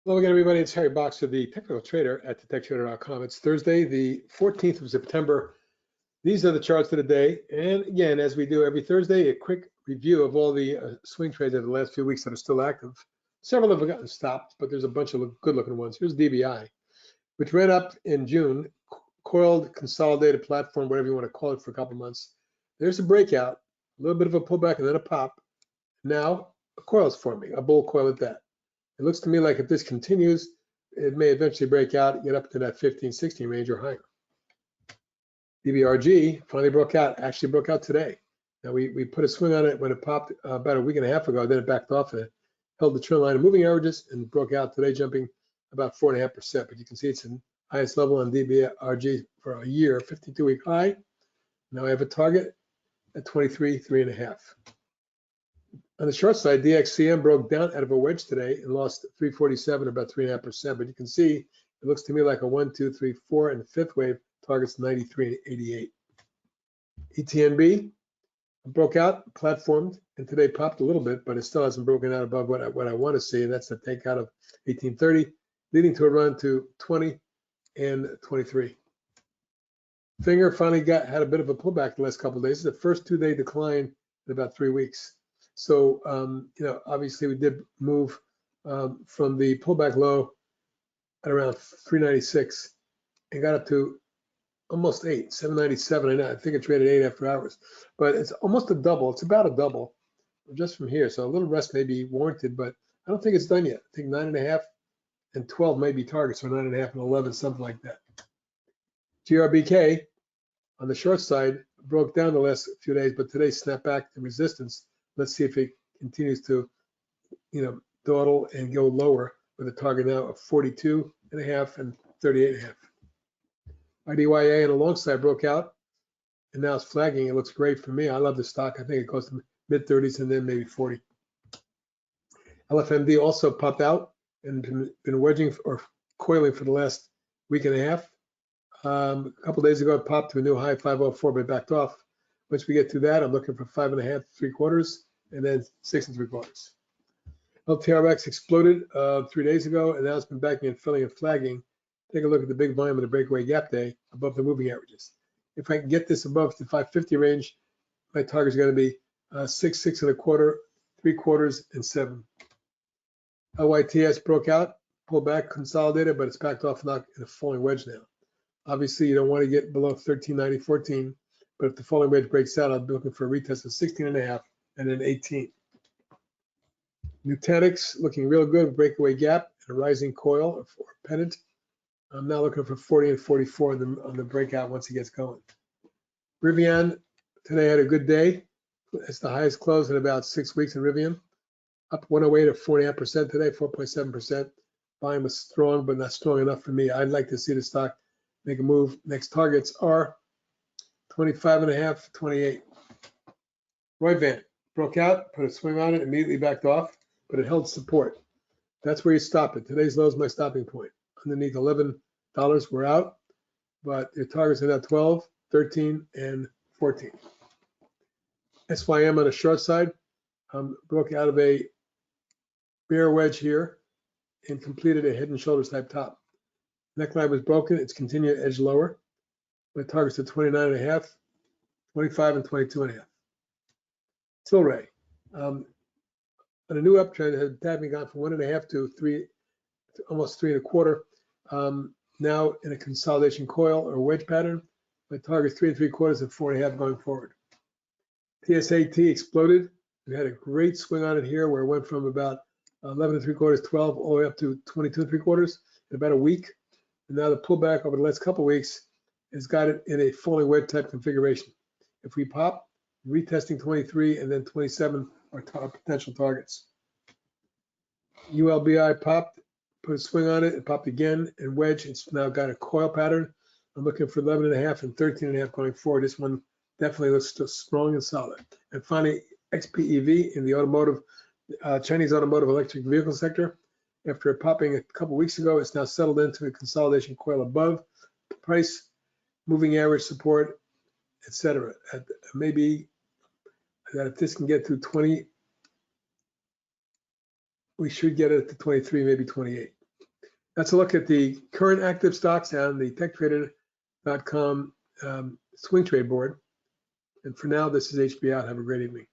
Hello again, everybody. It's Harry Boxer, the technical trader at TheTechTrader.com. It's Thursday, the 14th of September. These are the charts of the day. And again, as we do every Thursday, a quick review of all the swing trades of the last few weeks that are still active. Several have gotten stopped, but there's a bunch of good-looking ones. Here's DBI, which ran up in June, coiled, consolidated platform, whatever you want to call it, for a couple months. There's a breakout, a little bit of a pullback, and then a pop. Now a coil is forming, a bull coil at that. It looks to me like if this continues, it may eventually break out, get up to that 15, 16 range or higher. Dbrg finally broke out, actually broke out today. Now we put a swing on it when it popped about a week and a half ago, then it backed off and it held the trend line of moving averages and broke out today, jumping about 4.5%. But you can see it's the highest level on Dbrg for a year, 52-week high. Now I have a target at 23.5. On the short side, DXCM broke down out of a wedge today and lost 347, about 3.5%. But you can see it looks to me like a 1, 2, 3, 4, and the fifth wave targets 93.88. ETNB broke out, platformed, and today popped a little bit, but it still hasn't broken out above what I want to see, and that's the takeout of 1830, leading to a run to 20 and 23. Finger finally had a bit of a pullback the last couple of days. It's the first 2-day decline in about 3 weeks. So, obviously we did move from the pullback low at around 396 and got up to almost 8, 797. I think it traded 8 after hours, but it's almost a double. It's about a double just from here. So a little rest may be warranted, but I don't think it's done yet. I think 9.5 and 12 may be targets, or 9.5 and 11, something like that. Grbk on the short side broke down the last few days, but today snapped back to resistance. Let's see if it continues to, dawdle and go lower with a target now of 42.5 and 38.5. IDYA on the long side broke out and now it's flagging. It looks great for me. I love the stock. I think it goes to mid-30s and then maybe 40. LFMD also popped out and been wedging or coiling for the last week and a half. A couple days ago, it popped to a new high, 504, but it backed off. Once we get through that, I'm looking for 5.5, 3/4, and then 6 3/4. LTRX exploded 3 days ago, and now it's been backing and filling and flagging. Take a look at the big volume of the breakaway gap day above the moving averages. If I can get this above the 550 range, my target is going to be 6, 6.25, 3/4, and 7. LYTS broke out, pulled back, consolidated, but it's backed off now in a falling wedge now. Obviously, you don't want to get below 1390, 14. But if the falling wedge breaks out, I'll be looking for a retest of 16.5 and then 18. NTNX looking real good, breakaway gap and a rising coil or pennant. I'm now looking for 40 and 44 on the breakout once it gets going. Rivian today had a good day. It's the highest close in about 6 weeks in Rivian. Up 108 or 4.5% today, 4.7%. Volume was strong, but not strong enough for me. I'd like to see the stock make a move. Next targets are 25.5, 28. Rivn broke out, put a swing on it, immediately backed off, but it held support. That's where you stop it. Today's low is my stopping point. Underneath $11, we're out, but your targets are now 12, 13, and 14. SYM on the short side broke out of a bear wedge here and completed a head and shoulders type top. Neckline was broken. It's continued to edge lower. My targets are 29.5, 25, and 22.5. TLRY on a new uptrend has having gone from 1.5 to 3, almost 3.25. Now in a consolidation coil or wedge pattern, my target is 3 3/4 and 4.5 going forward. TSAT exploded. We had a great swing on it here where it went from about 11 3/4, 12, all the way up to 22 3/4 in about a week. And now the pullback over the last couple of weeks has got it in a falling wedge type configuration. If we pop, retesting 23 and then 27 are potential targets. ULBI popped, put a swing on it, it popped again and wedge. It's now got a coil pattern. I'm looking for 11.5 and 13.5 going forward. This one definitely looks still strong and solid. And finally, Xpev in the automotive, Chinese automotive electric vehicle sector. After popping a couple weeks ago, it's now settled into a consolidation coil above price, moving average support, etc. Maybe that if this can get to 20, we should get it to 23, maybe 28. That's a look at the current active stocks on the techtrader.com swing trade board. And for now, this is HB out. Have a great evening.